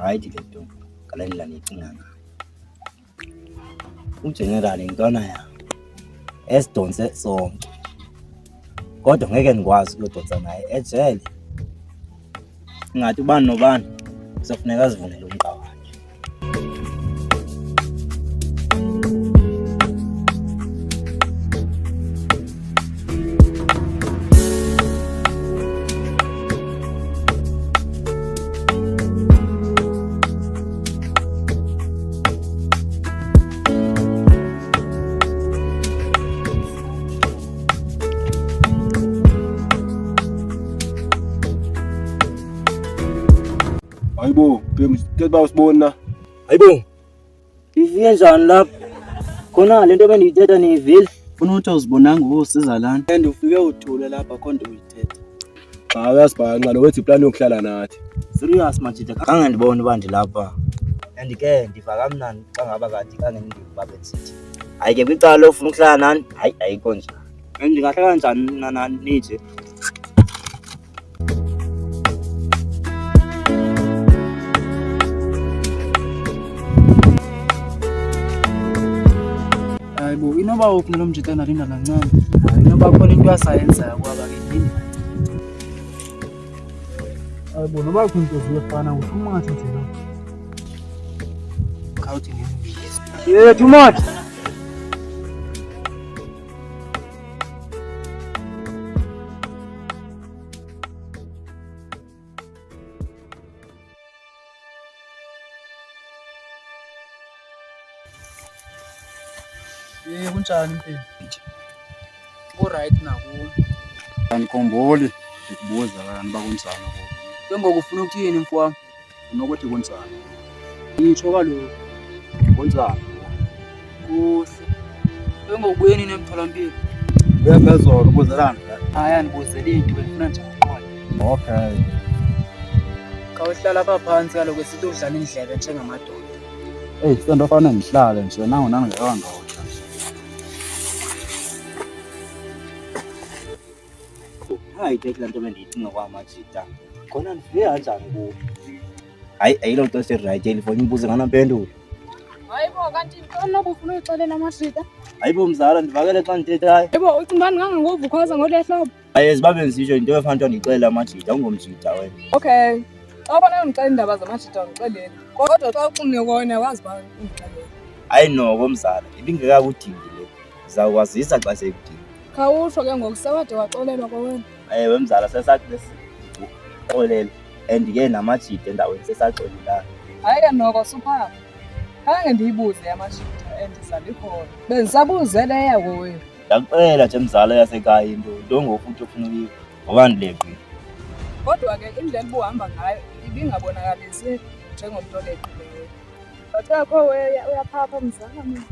right le nto ngale ndlela niyicinga ngayo. Ugeneral intwana ya esidonse sonke kodwa ngeke nikwazi ukuyodonsa naye ejele. Ngathi ubani nobani kusafuneka azivunele umqa wakhe. Hayibo, ke bawusibona. Hayibo. Ifike njani lapha? Khona lento bendiyithetha niyivile. Ufuna ukuthi uzibonanga usiza lana. And ufike uthule lapha khonto uyithetha. Xa uyasibhanqa lo wethi plan yokuhlala nathi. Serious Majida, kange ndibone uba ndilapha. And ke ndiva kamnandi xa ngaba kanti kange ndibaba sithi. Hayi ke kwicala lofuna ukuhlala nani? Hayi ayikho njani. Ndingahlala kanjani nani nije? Hayibo, inoba uphi lo Mjida nalinda kancane. Inoba khona into yasayenza kwaba ke yini? Hayibo, noba kunto ziyefana ufuna ngathi nje lo. Khawuthi ngiyibike. Yeah, too much. Kunjani impilo? Right nakuwe. Angikhomboli ukubuza kanti bakunjani ngoku. Ke ngoku ufuna ukuthini mfowami? Unokuthi kunjani? Ngitsho kaloku. Kunjani? Kuhle. Ke ngoku buye nini emtholampilo? Uyabezona ubuzelana. Hayi andibuzeli into bengifuna nje ukuqonda. Okay. Khawuhlala apha phansi kaloku esithi udlala indlebe njengamadoda. Hey, sento fana ngihlale nje nangu nangekanga nje. Hayi ke lento bendiyicinga kwaMajida. Khona ndifike kanjani kuwe? Hayi ayilo nto right elifoni imbuze nganampendulo. Hayibo kanti ntoni obufuna uyixelela Majida? Hayibo mzala ndivakele xa ndithethayo. Hayibo ucimbani kangangoku ukhoza ngolehlobo. Hayi zibabe ndisitsho into efanele ndixelela Majida ungomjida wena. Okay. Xa ubona ungixelela indaba zaMajida ungixelele. Kodwa xa ucingile kona wazi ba ungixelele. Hayi noko mzala, ibingekakudingi le. Zawukwazisa xa sekudinga. Khawusho ke ngoku sewade waxolelwa kwawena. Ewe mzala sesathi lesixolele and ke naMajida endaweni sesaxolelana. Hayi ke noko supha. Khange ndiyibuze yaMajida endisabikhona. Bendisabuzele yako wena. Ndakuxelela nje mzala yasekhaya into ngofuthi ofuna ukuyiko. Ngoba ndileqile. Kodwa ke indlela ubuhamba ngayo ibingabonakalisi njengomuntu oleqileyo. Bathe kho uyaphapha mzala mina.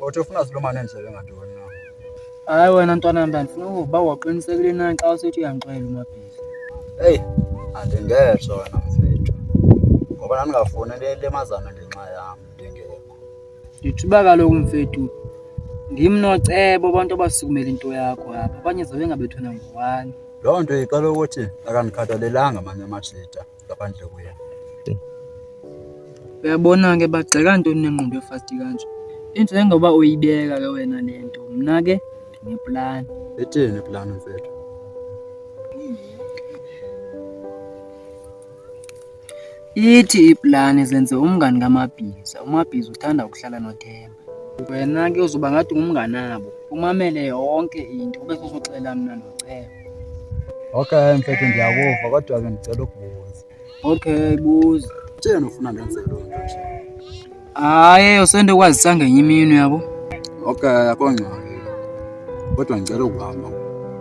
Uthi ufuna silumane endlebe ngantoni na? Hayi wena ntwana yami ndifuna ukuba waqinisekile na xa usethi uyangixela uMabhizi. Hey, andingetsho wena mfethu. Ngoba nandingafuni lemazana ngenxa yami ndingekho. Ndithi uba kaloku mfethu ndim nocebo abantu abasukumela into yakho apha. Abanye zabe ngabethwana ngowani. Loo nto iqala ukuthi akandikhathalelanga amanye amajida ngaphandle kuye. Uyabona ke bagxeka ntoni nengqondo efasti kanje. Into ngoba uyibeka ke wena lento. Mna ke ndineplan. Ethini iplan mfethu? Ithi iplan zenze umngani kaMabhiza. uMabhiza uthanda ukuhlala noThemba. Wena ke uzoba ngathi ngumngani nabo. Umamele yonke into ube soxela mina nocebo. Okay mfethu ndiyakuva kodwa ke ndicela ukubuza. Okay buza. Thina ufuna ndenze loo nto nje. Hayi usende kwazisa ngenye imini yabo. Okay akongxaki. Kodwa ngicela ukuhamba.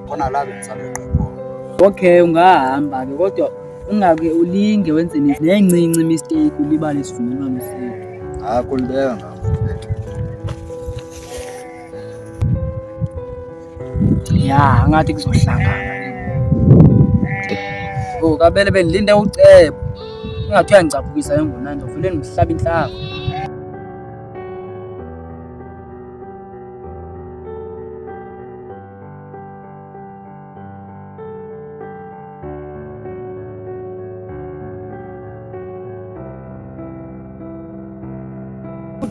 Khona la bengisaleke khona. Okay ungahamba ke kodwa ungake ulinge wenze nencinci mistake ulibale isivumelwano sethu. Akulibeka ngafethu. Ya ngathi kuzohlangana. Oh kabele bendilinda ucebo. Ungathi uyangicaphukisa engonani ngivele ngihlaba inhlaba.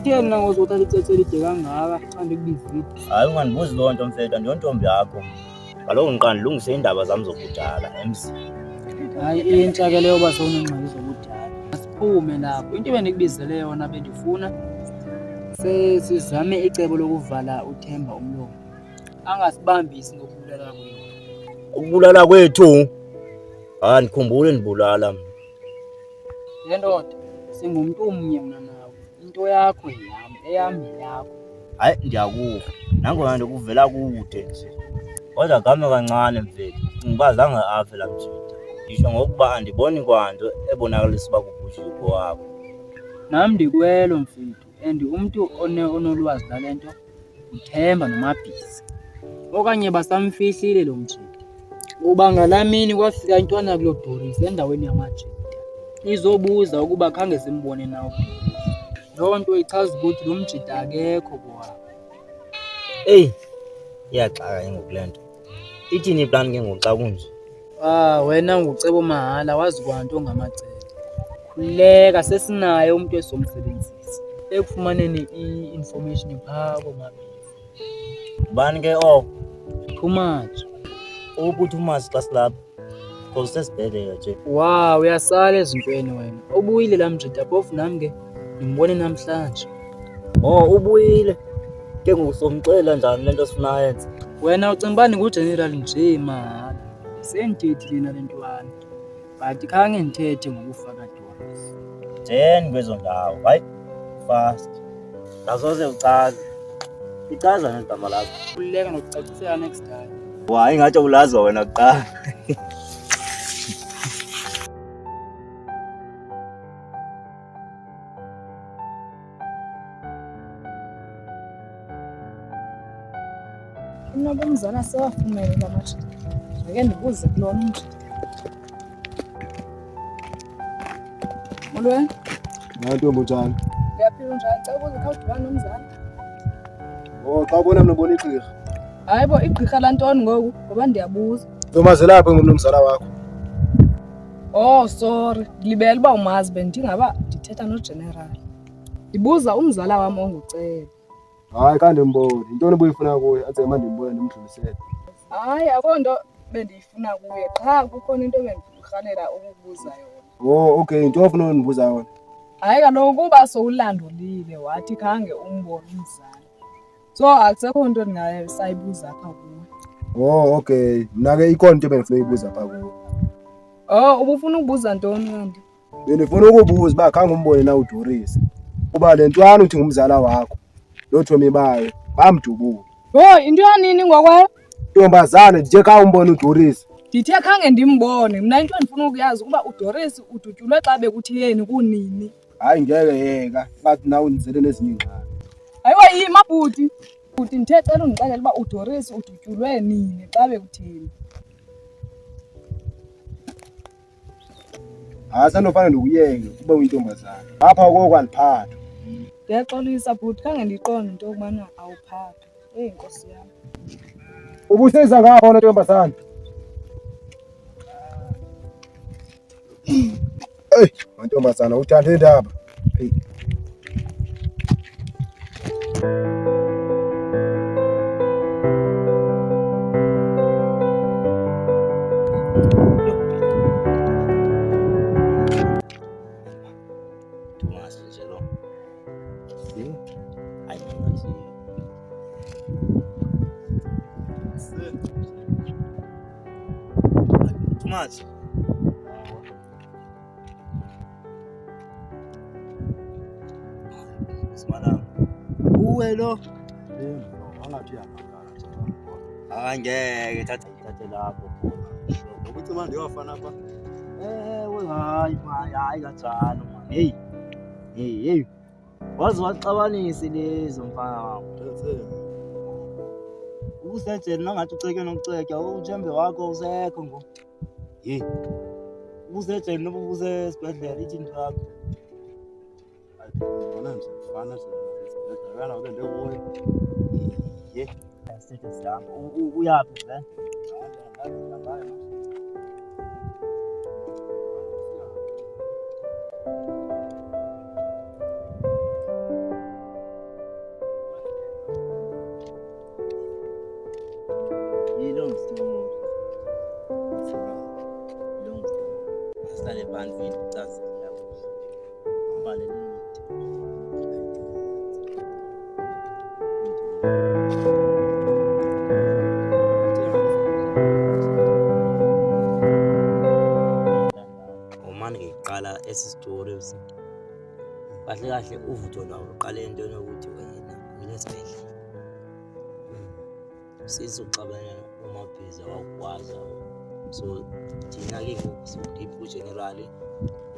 Kutheni na ngozothatha ixesha elide kangaka xa ndikubizile? Hayi ungandibuzi loo nto mfethu, andiyontombi yakho. Kaloku ndiqala ndilungise iindaba zam zokudala emzini. Hayi intsha ke leyo uba sowunengxaki zokudala. Masiphume lapho. Into ebendikubizele yona bendifuna sizame icebo lokuvala uThemba umlomo. Angasibambisi ngokubulala kwethu. Ukubulala kwethu? Hayi ndikhumbule ndibulala mna. Le ndoda singumntu umnye mna nawe. Into yakho yeyam, eyam yeyakho. Hayi ndiyakuva, nangona ndikuvela kude nje. Kodwa game kancane mfethu, ngoba zange afe laa mjida. Ndisho ngokuba andiboni kwanto ebonakalisa uba kubhujile kowabo. Nam ndikwelo mfethu, and umntu onolwazi lale nto uThemba noMabhizi. Okanye basamfihlile lo mjida. Uba ngalaa mini kwafika intwana kuloo Doris endaweni yamajida. Izobuza ukuba khange simbone nawo. Loo nto ichaza ukuthi lo mjida akekho kowabo. Eyi, iyaxaka ke ngoku le nto. Ithini iplani ke ngoku xa kunje? Wena ngucebo mahala, wazi kwanto ongamacebo. Khululeka, sesinaye umntu esomsebenzisa ekufumaneni i-information phaa koMabhizi. Ubani ke oko? Thomas. UThomas xa silapha, because sesibhedlela nje. Uyasala ezintweni wena. Ubuyile laa mjida phofu nam ke ndimbone namhlanje. Ubuyile? Ke ngoku somxelela njani le nto sifuna yenza? Wena ucinga uba ndingugeneral nje mahala. Sendithethile nale ntwana, but khange ndithethe ngokufa kaDoris. Njeni kwezo ndawo, hayi fast. Ngasoze uchaze. Ichaza negama lakho. Khululeka nokucacisela next time. Hayi ingathi ulazi wena kuqala. Inoba umzala sewafumene la majida. Ake ndibuze kulona umjida. Molweni, Ntombi njani? ndiyaphila njani? Cela ukuze khawudibane nomzala. Xa ubona mna ubona igqirha. Hayi bo, igqirha lantoni ngoku? Ngoba ndiyabuza. Ntomazelapha ngumnomzala wakho. Sorry. Ndilibele uba umazi bendingaba ndithetha nogeneral. Ndibuza umzala wam onguceba. Hayi kanti ndimboni. Yintoni ubuyifuna kuye? Athi manje ndimbone ndimdlulisele. Hayi, akho nto bendiyifuna kuye. Qha kukhona into bendikukralela ukubuza yona. Okay, into ofuna undibuza yona. Hayi kaloku kuba sowulandolile wathi khange umbone umzala. So akusekho nto ndingasayibuza apha kuwe. Okay. Mna ke ikhona into bendifuna uyibuza apha kuwe. Ubufuna ukubuza ntoni kanti? Bendifuna ukubuza uba khange umbone na uDoris. Kuba le ntwana uthi ngumzala wakho. Lo Thomi bayo bamdubula. Into yanini ngokwayo? Ntombazana ndithe kha umbone uDoris. Ndithe khange ndimbone. Mna into endifuna ukuyazi ukuba uDoris udutyulwe xa bekuthiyeni kunini. Hayi ngeke yeka. Ngathi nawe ndizele nezinye ingxaki. Hayiwa yima bhuti. Bhuti ndithe cela undixelele uba uDoris udutyulwe nini xa bekuthini. Sanofana ndikuyeke kube uyintombazana. Apha koko andiphathwa. Ndiyaxolisa bhuti, khange ndiqonde into yokubana awuphathwa. Nkosi yam. Ubuseza ngapha wena ntombazana. Ntombazana uthanda indaba. Thomas nje lo. Hayi ngathi. Thomas. Simana. Uwe lo. Angathi uyabangala. Angeke thatha lapho. Ukuthi manje uyafana apha. Hayi kanjalo man. Hey. Wazi waxabanisa lezo mfana wami. Usejele nangathi uceke nokuceka, uThembe wakho usekho ngo. Usejele noba usesibhedlela ithi into yakho. Bona nje fana nje nesibhedlela kana ube ndekuye. Sithe sihamba. Uyaphi nje? Bale umane ngiqala esistory kahle kahle uvutho lawo uqale into yokuthi wena unesibhedlela sizoxabana umabhiza wakwazi so thina ke ngoku generally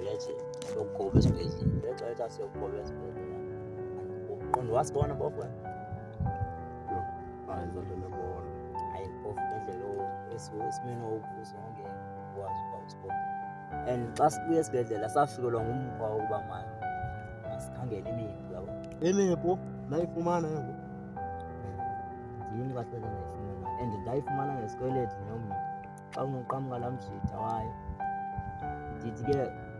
lethe lokhobe esibhedlela lethe siyokhobe esibhedlela and wasibona bofana hayi zodwa bona hayi bofana esimeni okuzonke kwazi ukubona and xa sibuye esibhedlela safikelwa ngumkhwa ukuba manje asikhangele imiphi yabo imiphi nayifumana yebo yini kahle ngayifumana and ndayifumana ngesikweletu noma xa unoqhamuka lamjida wayo ndithi ke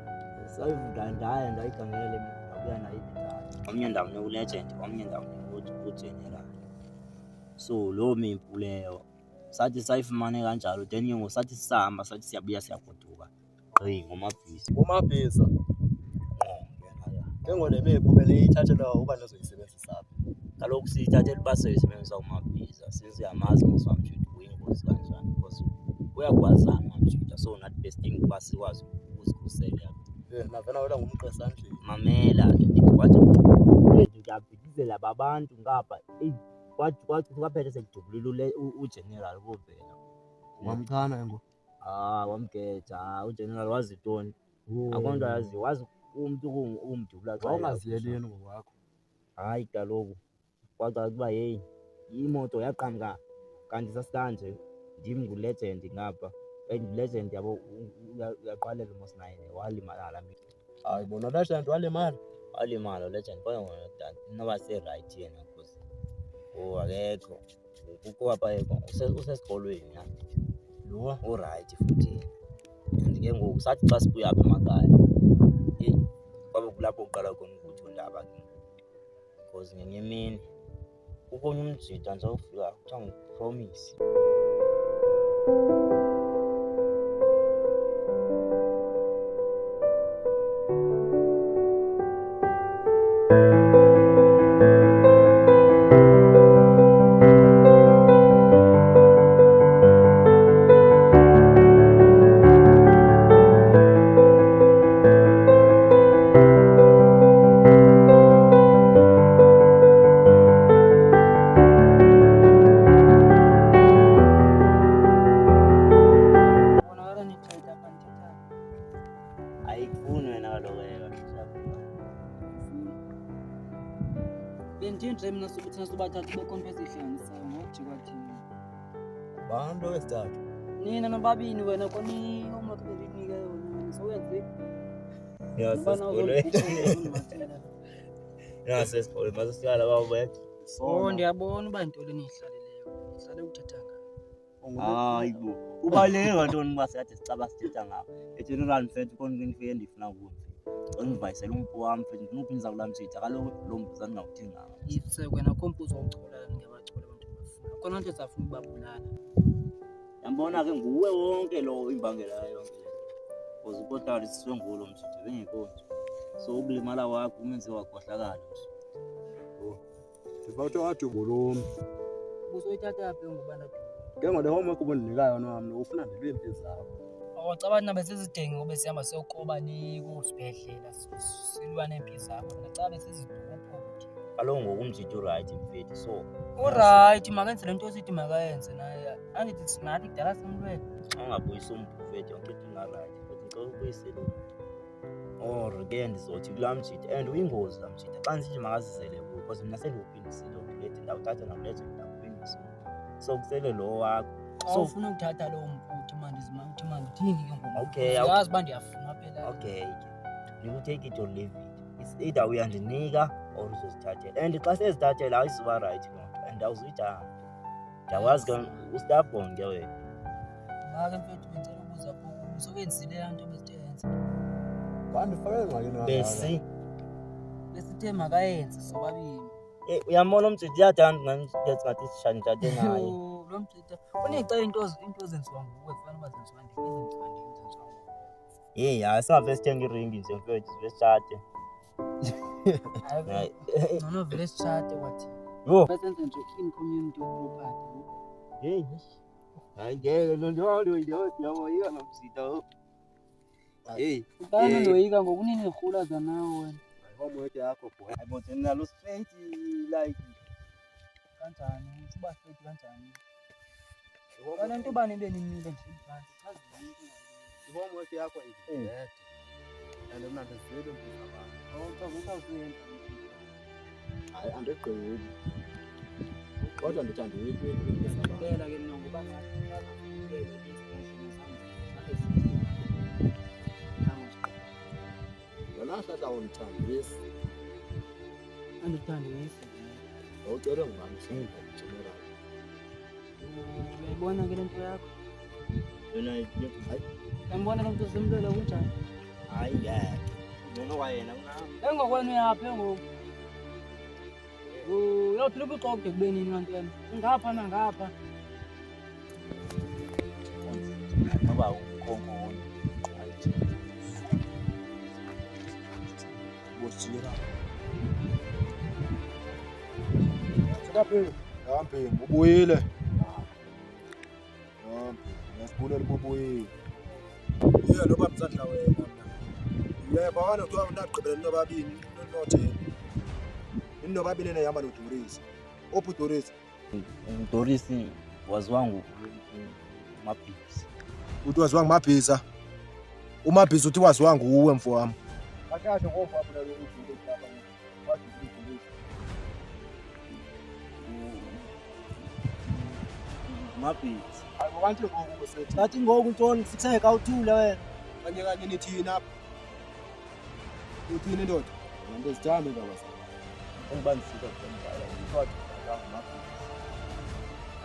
sayivudandaya ndayikhangela imiphi yabuya nayibithatha omnye ndawo ne-legend omnye ndawo ne-general so loo miphi leyo sathi sayifumane kanjalo then ke ngoku sathi sihamba sathi siyabuya siyagoduka gqi ngomabhizi ke ngone miphi beliyithathelwa uba nozoyisebenzisa apha kaloku siyithathela uba soyisebenzisa umabhiza siyamazi ngoswamjida uyingozi kanjani because uyakwazana umamjida so nathi besting ukuba sikwazi ukuzikhusela navela wena ngumqesana nje mamela ke ndithi kwathi ngiyabhidizela babantu ngapha kwathi kwaphethe sekujubulile ugeneral kuvela wamchana yengo wamgetha ugeneral wazitoni akonto yazi wazi umuntu umdubula xa ungaziyeleni ngokwakho hayi kaloku kwathi kuba hey imoto yaqhamuka kanti sasikanje ndim ngulegend ngapha and legend yabo uyaqalela uMosinaye walimala la mimi hayi bona legend walimala legend kodwa ngona noba se right yena because akekho kuko apha yeko usesikolweni ya lo right futhi and ke ngoku sathi xa sibuya apha emakhaya kwabe kulapho uqala khona ukuthi undaba ke because ngenye imini ubona umjida nje ufika kuthiwa ngu-promise bendindre mina sokuthi nasubathathu becompensation sayo ngojika thina bantu wesithathu nina nobabini wena koni homework bendinike yona sowenze yasesikolweni masesihlala babethu ndiyabona uba yintoni eniyihlaleleyo ihlale uthetha hayi bo ubaluleke kantoni uba sikade sicaba sithetha ngabo egeneral mfethu konke ndifuna kuwe ungivayisela umpu wami mfethu ndifuna uphinza kula mjida kaloku lo mbuza ndingawuthenganga wena kompuzo uchola ngebachola abantu bafuna khona nto zafuna ukubabulala yambona ke nguwe wonke lo imbangela yonke because ukotari siswe ngulo mjida bengekonje so ukulimala wakho umenze wakhohlakala ndibawutho wadubo lomi busoyithatha yaphi ngubana ke ngole homework ubundinikayo nami ufuna ndibempi zakho cabana besizidenge ngoba sihamba siyoqoba kusibhedlela silwa nempi zakho ngicaba besizidupho kaloku ngokumjida right mfethu so right makenze lento osithi makayenze naye angithi sinathi kudala simlwele angabuyisa umpufethu yonke into right kodwa ngicela ukuyisela or ke ndizothi kula mjida and uyingozi la mjida xa nje makazizele kuwo because mina sendiwuphindisile ulethe ndawuthatha namlethe ndawuphindisa so kusele lo wakho so ufuna ukuthatha lo mputhi uthi mandithini ke ngoku okay yazi uba ndiyafuna phela okay you take it or leave it it's either uyandinika or uzozithathela and xa sezithathela ayisuba right lonto and awuzuyithatha ndiyawazi ke ustabhon ke wena make mfethu benzela ukuza kubo sokenzile yanto bezitenza bandifake engxakini besi besithe makayenze sobabili uyambona umjida iyathanda ngathi sishanithathe naye lo mjida unecela into ezenziwa nguwe kufanele uba zenziwa ndim ezenziwa ndim hayi singavele sithenge iringi nje mfethu besithathe Hayi ngcono vele sishade kwathi. Yo. Basenze nje in community property. Hey. Hayi ngeke lo yabo yika nomsita. Hey. Utani ndoyika ngokunini irhula zanawe wena. Homework yakho boy. Hayibo thina lo straight like Kanjani? Siba straight kanjani? Wena into bani benimile nje phansi. Chaza into. homework yakho is bad. And mna ndizwele Awuthi usawuyenza. Hayi andigqibi. Kodwa ndithanda uyikwenza. Ngicela ke mina ngoba ngathi Yona hlahla undithambisa. andithandisi. Awucela ngibani singikuthemela. Uyayibona ke lento yakho? yona hayi Uyambona lo mntu simlela kunjani? hayi ngeke. Noma wayena una Engokwenu yaphi ngoku? Uyophila ubuxoxe kubenini mantwana. Ngapha nangapha. ngoba ukhongo Bosira. Sikaphi? Hambi ubuyile. Nasibulela ubuyile. Yena noba mzadla wena mina. Yebo wena kuthiwa undaqhubela nobabini nonothela. Inobabini nehamba noDorisi. Ophu Dorisi. Doris waziwa Mabhizi. Uthi waziwa ngumabhiza. Umabhiza uthi waziwa nguwe mfowami. Akahle ngomfapho lo uDorisi lapha. Wathi uDorisi. Mabhizi. Hayi ngokanti ngoku sethi. Ngathi ngoku ntoni sikuseka uthule wena. Kanye nithina apha. Uthini ndoda? Nto zithambe ndaba zakho. Engibanisika ngempela. Uthothe Mabhizi.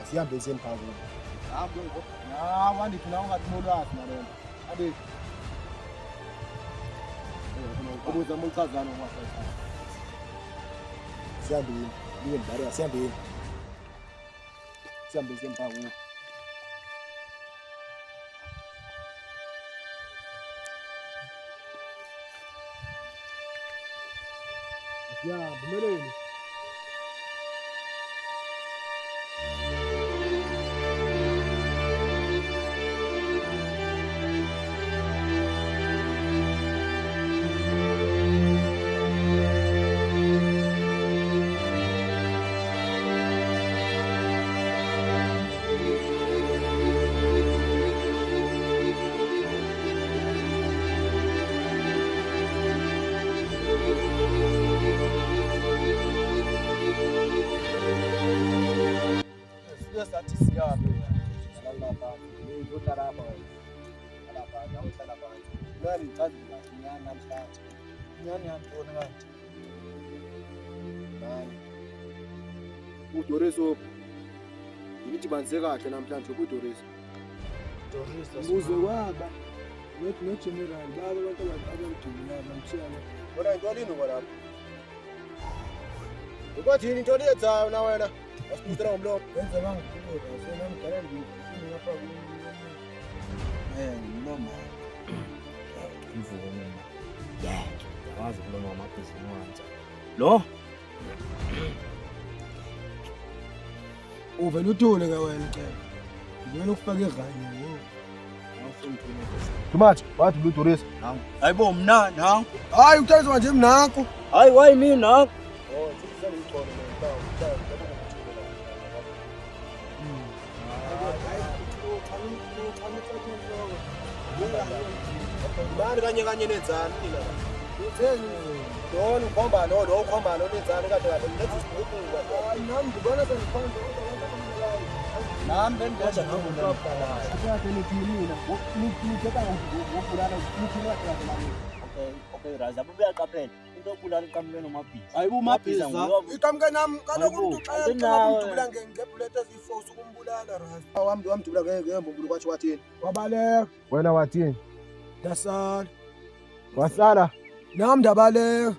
Asihambe semphakweni. Hambe ngo. Na wandithi na ungathimolwazi nalento. Ade. Ukuza umchazana ngwafa. Siyambini. Niye ndare siyambini. Sihambe semphakweni. Ya, bumeleni. Sathi siyabe lapha ngizothala lapha lapha ngiyawuhlala phansi ngani ngicazela nyana namhlanje nyani yantoni kanje hayi uDoriso ngithi banze kahle namhlanje uDoriso ubuze kwaba no general baba abantu abamdumila bamshiyana bona into lini kwalapha ukwathi into leyenzayo na wena Asiputela ngomlomo. Wenza bangikhulula, sena ngidala ngini lapha kuni. Noma. Imvumo mina. Yeah. Yawazi ukukhuluma ngamabhizinisi wanje. Lo? Uvela uthule ke wena cela. Ngivela ukufaka irhanye wo. Awufuni ukuthula. Tumathi, bathi uDorisi. Nangu. Hayibo mna nangu. Hayi uthayizwa nje mnakho. Hayi why mina nangu? Oh, sisele iqolo lento. Mani kanye nenzani nina la. Utheni? Dona ukhomba lo ukhomba lo nenzani kade kade lethi sibhuku kwa. Hayi nami ngibona sengikhonza Nami bengidoda ngakho Akade niphilile. Nithetha ngokubulala niphila kahle. Okay, Raza ubuyaqaphela. Into okubulala iqhamuke nomabhizi. Hayibo umabhiza. Iqhamuke nami kaloku umuntu xa umdubula ngebuleta ezifosi ukumbulala Raza. Wamdubula ngembumbulu kwathi wathini? Wabaleka. Wena wathini? Dasala. Wasala. Nami ndabaleka.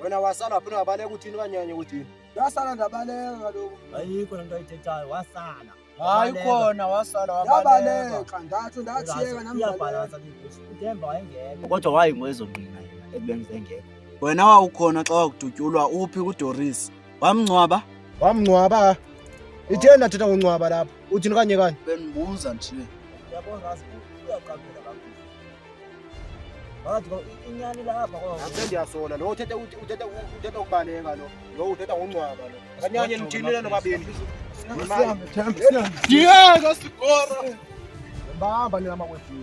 Wena wasala phela ngabaleka uthini kanyanye uthini? Dasala ndabaleka kaloku. Ayikho lento ayithethayo wasala. Hayi khona wasala wabaleka. Ndathiyeka nami iyabhalansa uThemba wayengekho. Kodwa wayingwezonqina yena ekubeni ngeke. Wena wawukhona xa wakudutyulwa uphi kuDoris? Wamngcwaba? Wamngcwaba. Itheni nathetha ngongcwaba lapha? Uthini kanye kanye? Benibuza nje. Uyabona uyaqaphela kakhulu. Wathi inyani lapha Ngase ndiyasola lo uthetha ukubaleka lo. Lo uthetha ngongcwaba lo. Kanyanye nithini nobabili? Yeka sigora. Bamba nina makwethu.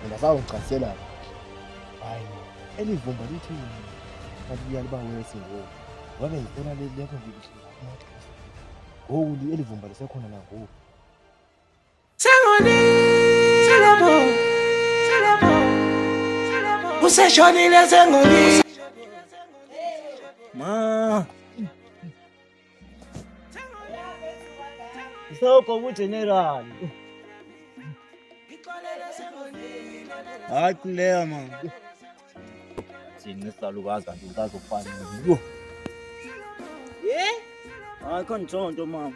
Ngiyazawuchasela. Hayi, elivumba lithi kaliyali bawese ngoku. Wabe ngifuna lekho ngikuhlala. Ngoku elivumba lisekhona la ngoku. Useshonile sengoni. Ma. Isoko kugeneral. Hayi kuleya man. Thina sisalukazi kanti ukazofana lo. Hayi konjonto mama.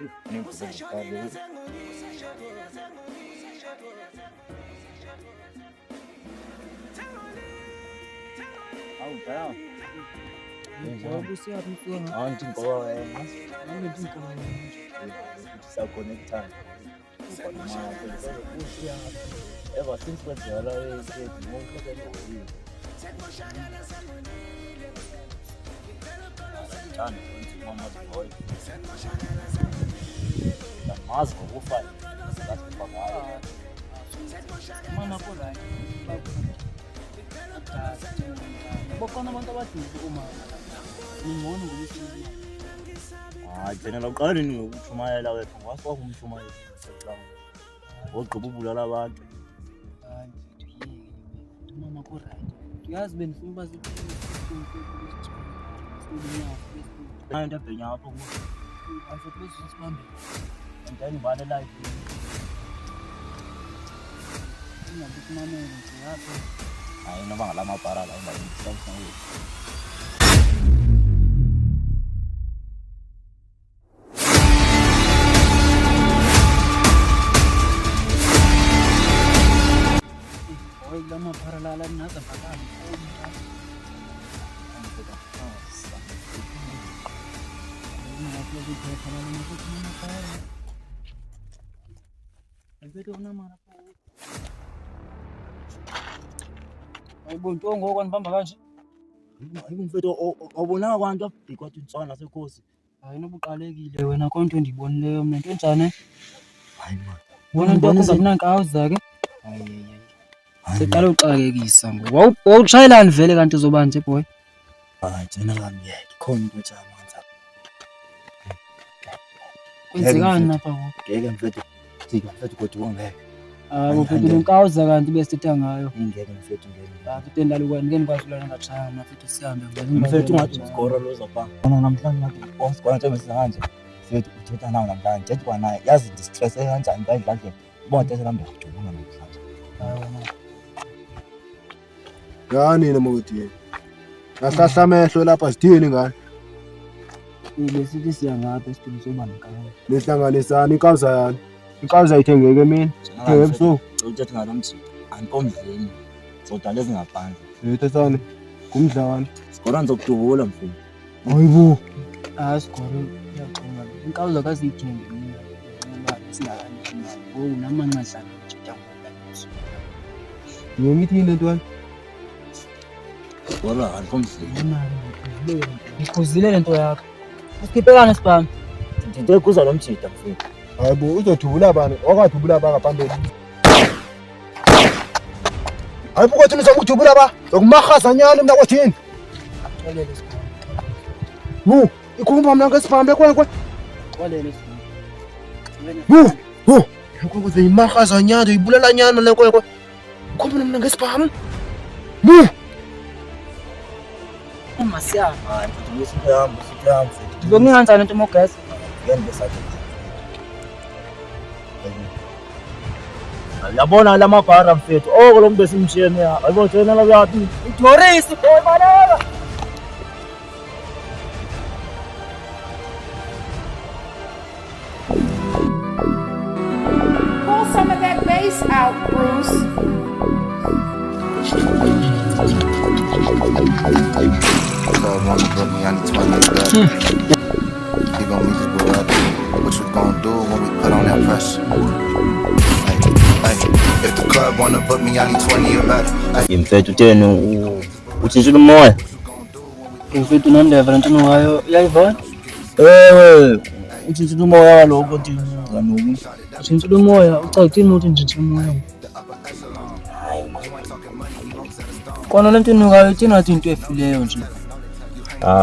Awu dawa. Ngoba usiyaphi mfowethu? Anti ngoba wena Nami ngikho. sa-connectana. Ever since kwenzela mazi ngokufana Mana ko right. Bakhona abantu abadinga uma ngibona ukuthi hayi thina laqala nini ngokutshumayela wethu ngwaswa kumshumayela wogqiba ubulala abantu hayi mama ko right. Uyazi benifuna bazi into ebhenya apho afuthi besibambe ndani bale live ingabuthi mamela nje yapho hayi noma ngalamabhara la ingayisabusana lama paralala naza bakani ayibonto ngoko nibamba kanje hayi mfethu awubonanga abantu abhikwa wathi insana sekhosi hayi nobuqalekile wena konto endibonileyo mina into njani hayi man bona into kungenankaza ke seqala uxakekisa ngoba wawushayelani vele kanti uzoba nje boy hayi thina kamyeke khona into jamanza kwenzekani lapha ngoku ngeke mfethu sika mfethu kodwa ungeke mfethu lenkawuza kanti besithetha ngayo ingeke mfethu ngeke mfethu endala ukwazi ngeke nikwazi ulana ngachana mfethu sihambe mfethu ungathi uskora lo zapha bona namhlanje ngathi uskora nje besinganje mfethu uthetha nawe namhlanje nje kwanaye yazi distress kanjani bayidladle ubona tese lambe kujubuna namhlanje Yani nemothi. Ahlahla amehlo lapha sidini ngani? besithi siya ngapha esidini soba nekawuza Nihlanganisana inkawuza yani. Inkawuza ithengeke mina. Thenge ebusuku. uthetha ngalomthi ankomdleni zodala ezingaphandle Yethethane. Kumdlwana. skora ngizokudubula mfethu Hayibo. asikore yaqonga inkawuza kasiyithenge mina ngoba singakani ngoku namanxadlana njita ngoba Ngithi into wani? skora ankomdleni ikhuzile lento yakho usikhiphelana sibani into ekuza lomthida mfethu Hayibo uzothubula bani? Wakwathubula ba ngaphambili. Hayibo kwathi nizokuthubula ba? Zokumahaza nyani mina kwathini? xolele sibani Ikhumba mina ngesibambe kwenkwe. xolele sibani Inkwenkwe zeyimahaza nyani ibulala nyani le nkwenkwe. Ikhumba mina ngesibambe. masiyama hayi mfethu usiyama mfethu ngizonginganjani into mogesi ngene besathi Yabona lamabhara mfethu. Oh lo muntu esimshiyene ya. Ayibo thena la yapi. Doris, baleka. Pull some of that bass out, Bruce. Wanna put me on the 20 He gon' meet this boy out there. What you gon' do when we put on that pressure? Hey, if the club wanna put me on the 20 or better. Mfethu tena utshintshile umoya. Mfethu nandeva ntino wayo yayivona. Utshintshile umoya waloko nti nganoku. Utshintshile umoya ucacile ukuthi ntshintshile umoya. Kona lento nukayo thina athi into efileyo nje.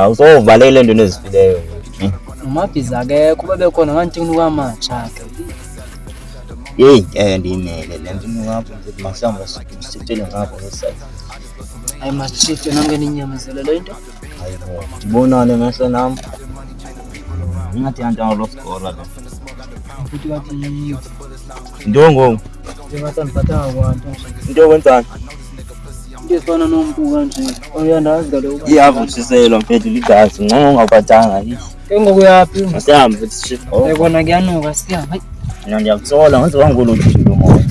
Uzovalele into ezifileyo. Umabhiza akekho bebekhona kanti kunuka amatsha ke. Hey, ndimele lento ngapha ukuthi masihamba sitshele ngapha ngeside. Hayi masichife namke ninyamezele lento. Hayibo, ngibonane ngahle nami. Ngathi anta lo score la. Futhi wathi yiyo. Ndongo, Njengathi ngiphatha kwanto nje. into wenzani? Into efana nompu kanje. Uyandazi ngalo uba. Iyavuthiselwa mfethu ligazi, ngcono ungaphathanga yini. Ke ngokuyaphi? Masihambe futhi shit. Ekona kuyanuka siya. Hayi. Mina ngiyakuthola ngathi wangolo utshintshile umoya.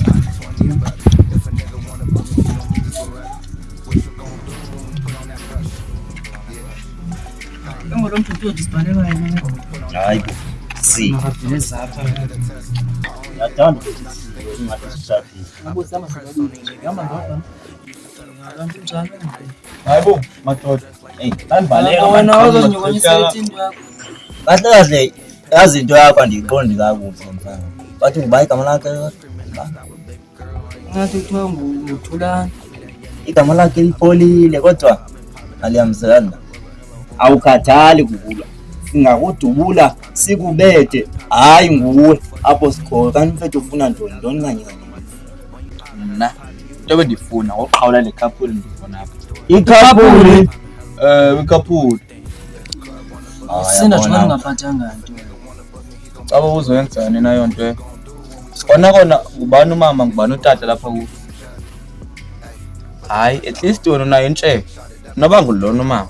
Ngolo mthuthu disibhaleka yena. Hayibo. Si. Ngabhile zapha. Yathanda ngathi sishadile. Ubuza amasababu nje. Ngihamba ngodwa. Kanti njalo. Hayibo, madoda. Hey, kandibaleka wena wazonyukanyisela into yakho. Kahle kahle yazi into yakho andiyiqondi kakuhle mfana. Bathi ngiba igama lakhe. Ngathi kuthiwa nguThulani. Igama lakhe lipholile kodwa aliyamzekani. Awukhathali kuvula. Singakudubula sikubethe. Hayi nguwe apho sikho kanti mfethu ufuna ntoni kanye. Mna into bendifuna ngoqhawula le couple ndifuna apha. Ikhapuli. Couple. Sinda nje ngaphathanga into. Caba uzowenzani nayo nto. Kona ngubani umama ngubani utata lapha ku. Hayi at least wena unayo intshe. Noba ngulona umama.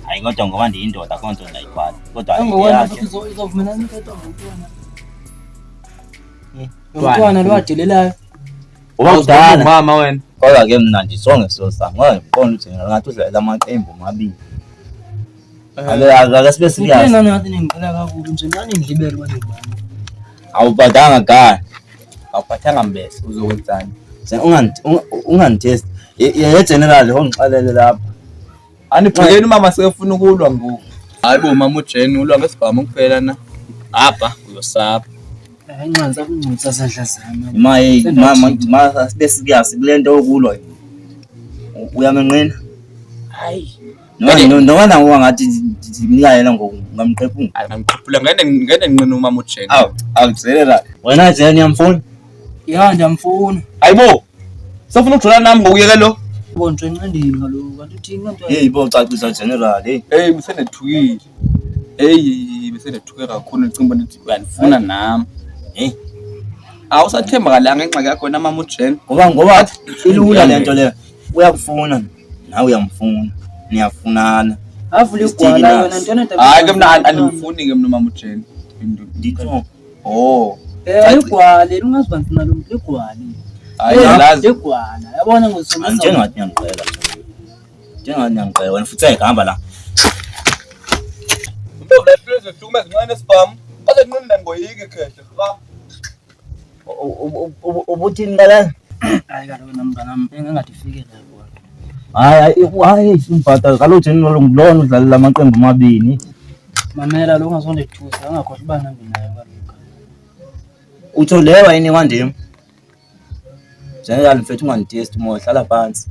Hayi kodwa ngoba ndiyindoda konto ndayikwala. Kodwa Ngowena izovumelana into ngomntwana. Umntwana lwadelelayo. Ubudala Mama wena. kodwa ke mna ndisonge sosa ngoba ngiqonda ukuthi ngathi udlala amaqembu amabili. Ake sibe serious. Yena nathi ningicela kakhulu nje nani ngidibele banibani. Awubhadanga gani. Awuphathanga mbese uzokwenzani? Unganditest. Ye general ongixelele lapha. Anibhekeni umama sekufuna ukulwa ngoku. Hayibo mama uJane ulwa ngesibhamu kuphela na. Apha uyosapha. Hayi ncanza ukuncutsa sandla zami. Mama sibe serious kulento okulwa. Uyamenqina? Hayi. Noma wangathi ngiyayela ngamqephu. Angiqhuphula ngene nqina umama uJane. Awuzelela. Wena Jane niyamfuna? Ya ndiyamfuna. Hayibo. Sofuna ukujula nami ngokuyeke lo. Bonje encendini kaloku kanti uthini kanti. Hey ucacisa general hey. Hey bisenethukile. Hey bisenethuke kakhulu ngicimba ukuthi uyandifuna nami. Hey. Awusathemba kalanga ingxaki yakho na mama uJane. Ngoba ilula lento le. Uyakufuna nawe uyamfuna. Niyafunana. Avule igwala wena ntwana tabi. Hayi ke mina andimfuni ke mina mama uJane. Nditho. Oh. Igwala ungazibantuna lo muntu igwala. Hayi yazi. Igwala yabona ngosomisa. Njengathi ngiyangiqela. Wena futhi ayihamba la. Ubuhle dume zincane esibhamu. Baze nqinda ngoyike khehle. Ubuthini la? Hayi kaloku namnganami engathi fike lapho. Hayi simphatha kaloku Jane lona udlalela amaqembu amabili. Mamela lo ungazondethusa angakhohle uba nambi nayo kaloku. Utho lewa yini kwandimi? General mfethu unganditest mo hlala phansi.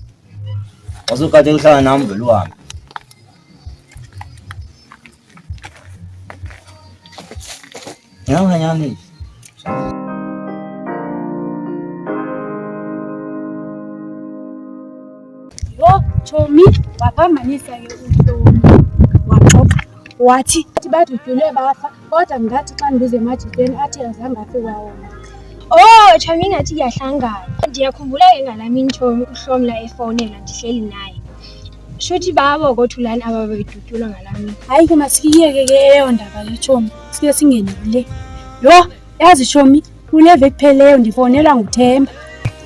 Wasukade uhlala nami vele uhambe. Nyani. Yo Chomi waphambanisa ke uNtoni waxoxa wathi bathi udlule bafa kodwa ngathi xa ndibuze emajikeni athi azange afika wona. Oh, Chomi ngathi kuyahlangana. Ndiyakhumbula engalamini Chomi uHlomla efonela ndihleli naye. Shuthi babo kothulani ababedutyulwa ngalamini. Hayi ke masikiyeke ke eyo ndaba yeChomi. Sike singene kule. Yo, yazi Chomi, kuleve kupheleyo ndifonela nguThemba.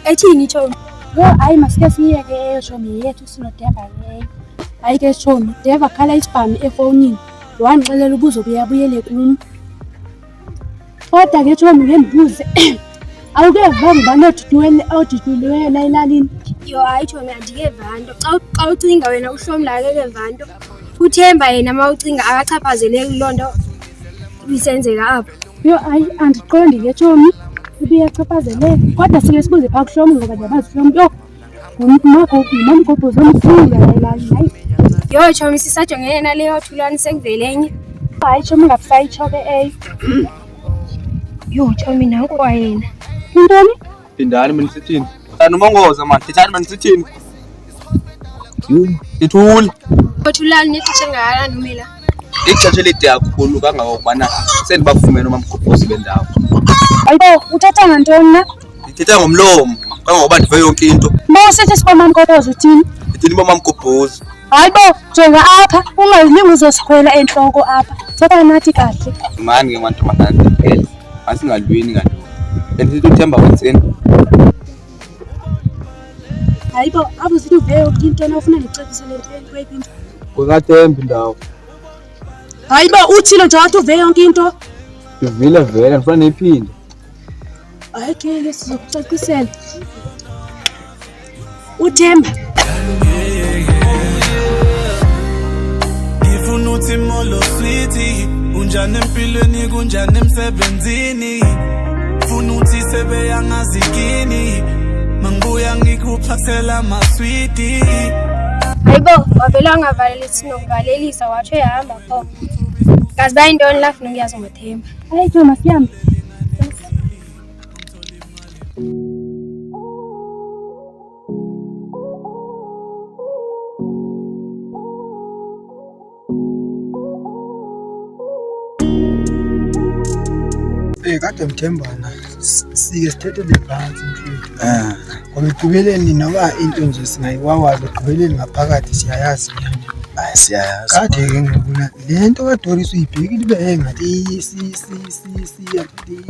Ethini Chomi? Yo, hayi masike siyeke eyo Chomi yethu sinoThemba leyo. Hayi ke Chomi, Themba khala ispam efonini. Wandixelela ubuzobuyele kum. Kodwa ke Chomi ngembuze. Awukeva ngubani odutyuliweyo la elalini? Yo, hayi Chomi andikeva nto. Xa ucinga wena uHlomla akekeva nto. uThemba yena mawucinga akachaphazeleki loo nto isenzeka apho. Yo, hayi andiqondi ke Chomi. Ubuyachaphazeleka. Kodwa sike sibuze phaa kuHlomla ngoba ndiyabazi uHlomla. Yo, ngumamgobho zomfunda la elalini. Hayi. Yo Chomi sisajongene naleyo othulani sekuvelenye. Hayi Chomi ngapusayitsho ke eyo. Yo Chomi nanku kwayena. Intoni? Phindani mina sithini? Umongoza man, thithani mina sithini? Ithule. Othulani nethisha ngala nomela. Ixesha elide kakhulu kangakubana sendibafumene umamgobhozi bendawo. Hayibo, uthatha ngantoni na? Ndithetha ngomlomo kangangoba ndive yonke into. Mawusithi sibamamgobhozi uthini? Ndithini bomamgobhozi? Hayibo, jonga apha, ungazilingi uzosikhwela entloko apha. Thetha nathi kahle. Mani ke mantombazana phela. Asingalwini kanti. Bendithi uThemba wenzeni? Hayibo, abuzithi uve yonke into na ufuna ndicebise kweyiphi into? KukaThemba indawo. Hayibo, uthile nje wathi uve yonke into. Ndivile vele ndifuna niyiphinde. Hayi ke sizokucacisela. uThemba ngifuna uthi molo sweetie unjani empilweni kunjani emsebenzini funa uthi sebeyangazikini mangibuya ngikuphathela masweetie. Hayibo wavela angavalelisi nokuvalelisa watsho ehamba pho. Kazi bayintoni la funa ukuyazi ngoThemba. hayi Chomi masiyambe. Kade mthembana sike sithethele phansi mfowethu. Ngoba ekugqibeleni noma into nje singayiwawazi ekugqibeleni ngaphakathi siyayazi yani. Hayi siyayazi. Kade ke ngibona lento kaDoris uyibhekile ibe ngathi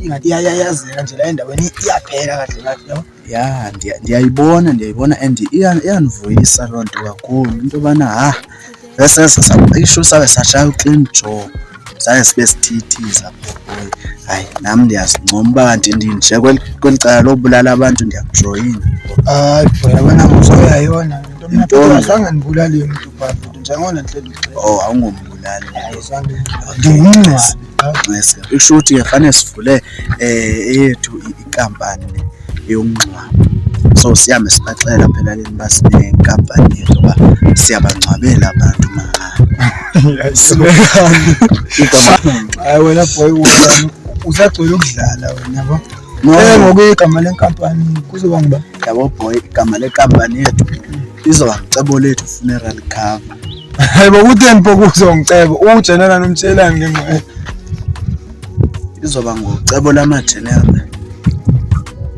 ngathi iyayazeka nje la endaweni iyaphela kahle kahle yabo. Ya ndiyayibona and iyanivuyisa loo nto kakhulu into bana isho sabe sashaya uclean jaw saye sibe sithithiza boy. Hayi nami ndiyazincoma uba kanti ndinje kwelicala lobulala abantu ndiyakujoyina. Hayi yabona ngosoyayona into mina azange ngibulale umuntu bafuthu njengona nhlelo uxela. Oh awungombulali. Ayizange ngingcwazi. Ngese ishuthi ke fanele sivule eyethu ikampani yongcwaba. So siyame sibaxela phela leni basine inkampani yethu ba siyabangcwabela abantu mahala. Hayi wena boy usagcwele ukudlala wena yabo. Ngokuyigama lenkampani kuzoba ngiba yabo boy igama lekampani yethu izoba ngicebo lethu funeral cover. Hayibo kutheni phokuzo ngicebo uJeneral nomtshelani ngengwe. Izoba ngocebo lama general.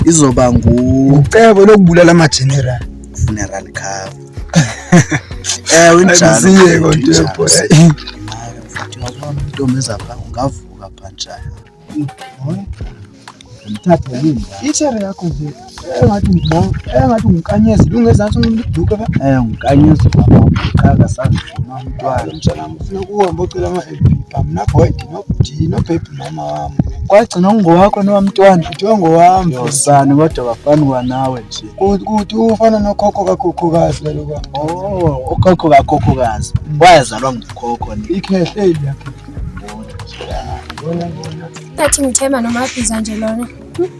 Izoba ucebo lokubulala ama general funeral cover. Unjalo siye konke boy. Futhi ngabona intombi ezapha ungavuka phanjana. Ngithatha yini? Ichere yakho nje engathi ungikanyezi ungezansi ngikuduka ba. Ngikanyezi baba uqaka sangifuna umntwana. Mtshana ufuna ukuhamba ocela ama-LP mina boy no baby mama wami. Kwagcina ngowakho nowamntwana Kuthiwa ngowami. yosani kodwa bafani kwanawe nje. Kuthi ufana nokhokho kakhokhokazi lelo kwa. Oh ukhokho kakhokhokazi wayezalwa ngukhokho ni. Ikhehle yakhe. Tathi ngithemba nomabhiza nje lona.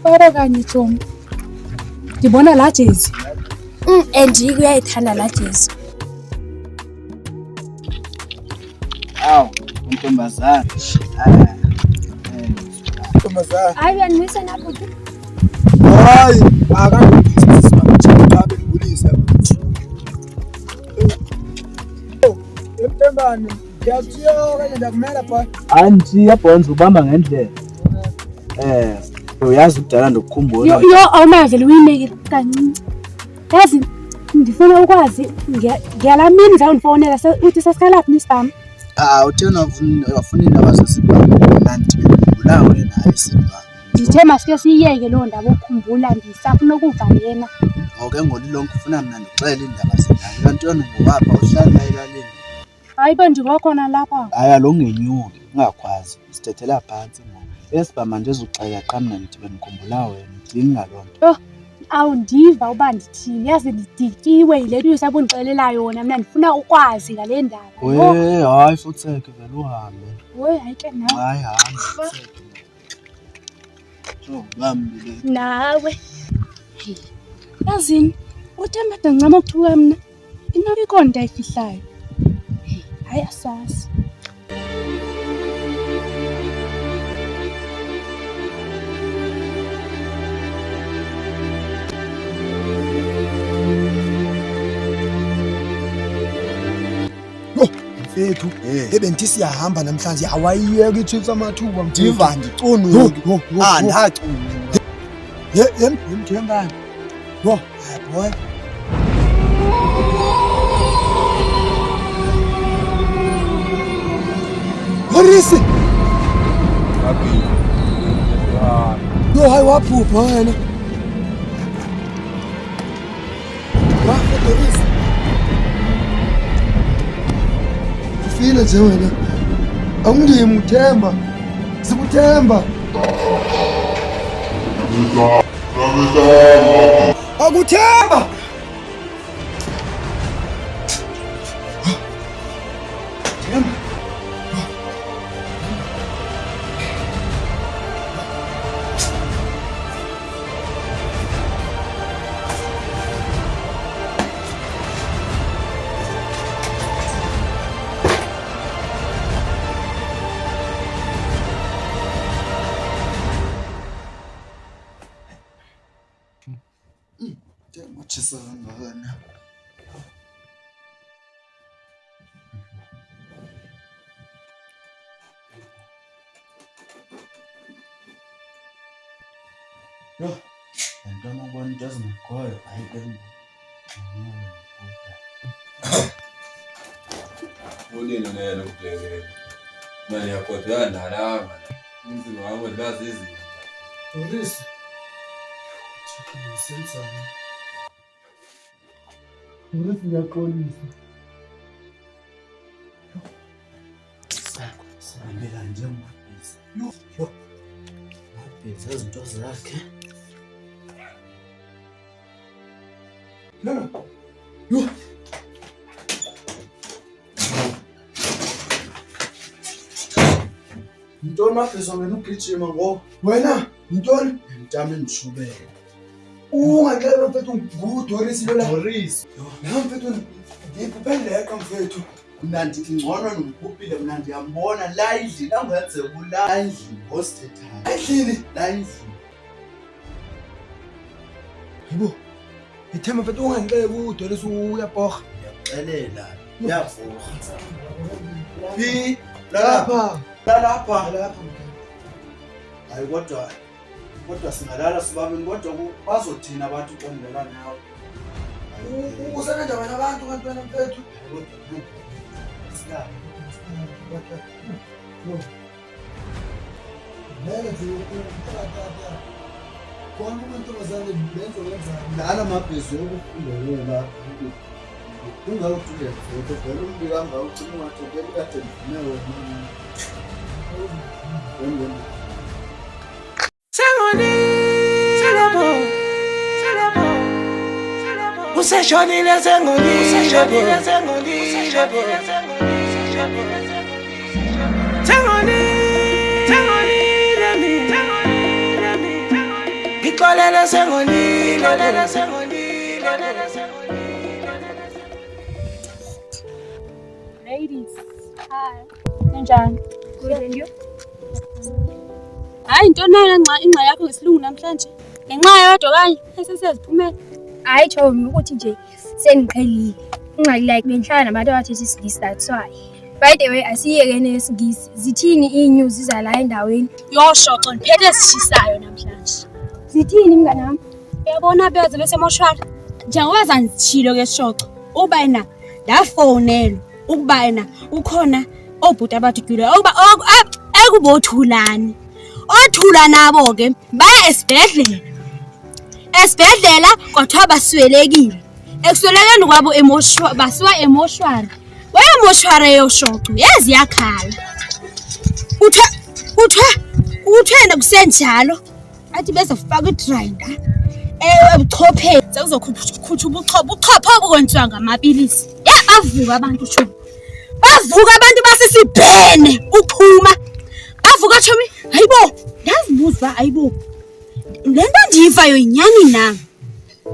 Ora kanye Chomi. Ngibona la jezi. And uyayithanda la jezi. Aw untombazana. Ntombazana. Hayi uyanimisa napho ke. Hayi akangibisi simamtshela ngibulisa. Emthembane ngiyakuthiya okanye ndakumela pha. Anti yabhonza ubamba ngendlela. Uyazi ukudala ndokukhumbula. Yo awumavele uyimekile kancinci. Yazi ndifuna ukwazi ngiyalamini zawunifonela uthi sesikhalaphi nisibam. Uthena wafuna indaba sesibhama nanti bulawe wena isibhama. Ndithe masike siyiyeke loo ndaba ukukhumbula ndisafuna ukuva yena. Awuke ngolilonke ufuna mina ndixele indaba sendala. Kanti yona ngowapha uhlala elalini. Hayi bendikhona lapha. Haya lo ngenyuki ungakwazi sithethela phansi ngoba esibhama nje uzuxela qhamna nithi benikhumbula wena udinga lonto. Awundiva uba ndithini yazi ndidikiwe yile nto usabundixelela yona mina ndifuna ukwazi ngale ndaba. Hayi futheke vele uhambe. Hayi ke nawe. Hayi hamba. Bambile. Nawe. Yazini uthemba dancama ukuthuka mina. Inoba ikonto ayifihlayo. Hayi asasi. Mfethu ebenthi siyahamba namhlanje awayiyeka ithutha amathuba mdiva ndicunu ndacunu yemthembani hayi boy Horisi hayi waphupha wena Horisi ufile nje wena awungimi uthemba sikuthemba akuthemba Machisa ngana Ndama ubona into ezingekhoyo ayike Ulilo lelo kubhekele. Manje yakhoda nalanga. Umzimba wami wazi izinto. Horisi sensana Horisi ngiyaxolisa Sambela nje mabhizi mabhizi izinto zakhe yo Ntoni mabhizi wena ugijima ngoba wena ntoni ngitame ndishubele Ungakela mfethu ngudo Horisi lola Horisi la mfethu ngipheleka mfethu mina ndithi ngcono nomphupile mina ndiyambona la endlini angenze kula endlini hostetha endlini la endlini Yibo ithemba mfethu ungangicela kudo Horisi uyaporha ngiyaxelela uyaporha Phi lapha hayi kodwa singalala sibabini kodwa bazothina abantu uqondela nawe usebenza wena abantu kanti wena mfethu Dala mabhizi okufunda lapha ungawuthule mfethu vele umbiko angawucima ungathokeli kade ndivunewe Useshonile sengolile ngixolele sengolile Ladies, hi. Njani? Good and you? Hayi into nayo ingxa yakho ngesilungu namhlanje. Ngenxa yodwa kanye esesiyaziphumela. Hayi Chomi ukuthi nje sengiqhelile. Ingxaki like benhlala nabantu abathi sisilisa that's why. By the way, asiyeke nesingisi. Zithini inews zala endaweni? Yoshoxo niphethe esishisayo namhlanje. Zithini mngani wami? Uyabona beze bese moshwari. Njengoba zanzithilo ke shoxo. Uba yena ndafonela ukuba yena ukhona obhuti abathukile ukuba ekubothulani. Othula nabo ke baya esibhedlela. Esibhedlela kwathiwa baswelekile. Ekuswelekeni kwabo basiwa emoshwari. Wemoshwari yoshoxo yazi yakhala. Uthena kusenjalo athi bese ufaka igrinder ebuchophe sekuzokhutha ubuchopho obukwenziwa ngamapilisi. Bavuka abantu sho. Bavuka abantu basisibhene uphuma. Bavuka chomi hayibo ndazibuza hayibo. Lento ndiyivayo inyani na.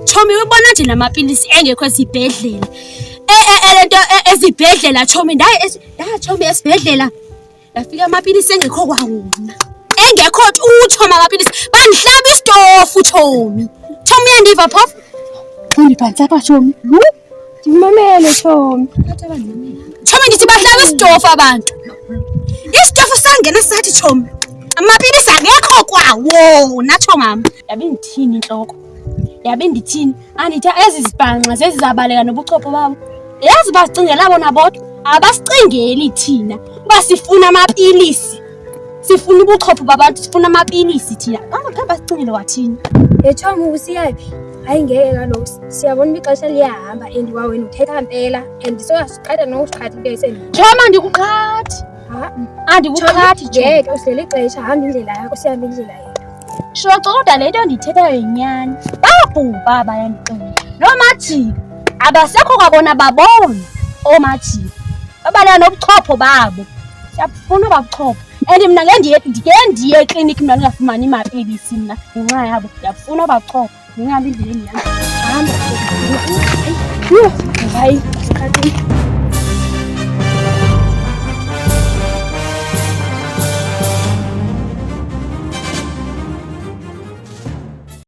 Chomi ubona nje lamapilisi engekho esibhedlela. Lento ezibhedlela chomi chomi esibhedlela. Yafika amapilisi engekho kwawona. Engekho uthoma amapilisi bandihlaba istofu chomi. Chomi yandiva phofu. Ungiphansi apha chomi. Ngimamele chomi. Chomi ndithi bahlaba istofu abantu. Istofu sangena sathi chomi. Amapilisi angekho kwawo nacho mama. Yabe ngithini inhloko. Yabe ndithini andithi ezizibhanqa zezizabaleka nobuchopho babo. Yazi basicingela bona bodwa abasicingeli thina. Basifuna amapilisi. Sifuna ubuchopho babantu sifuna amapilisi thina. Ngakho basicingile wathini. Chomi usiyaphi? Hayi ngeke kaloku siyabona ixesha liyahamba and wawena uthetha impela and soyasiqhatha nokuqhatha into esendile. Choma andikuqhathi. Andikuqhathi ngeke uhlele ixesha hamba indlela yakho sihamba indlela yethu. Shoxo kodwa lento ndithethayo inyani. Babhubha bayandiqina. Nomajika abasekho kwabona babona omajika. Babalana nobuchopho babo. Siyafuna babuchopho. And mina ndiye clinic mina ngafumani imapilisi mina ngenxa yabo. Ngiyafuna babuchopho. Ngihambe indlela yami. Hamba. Hayi.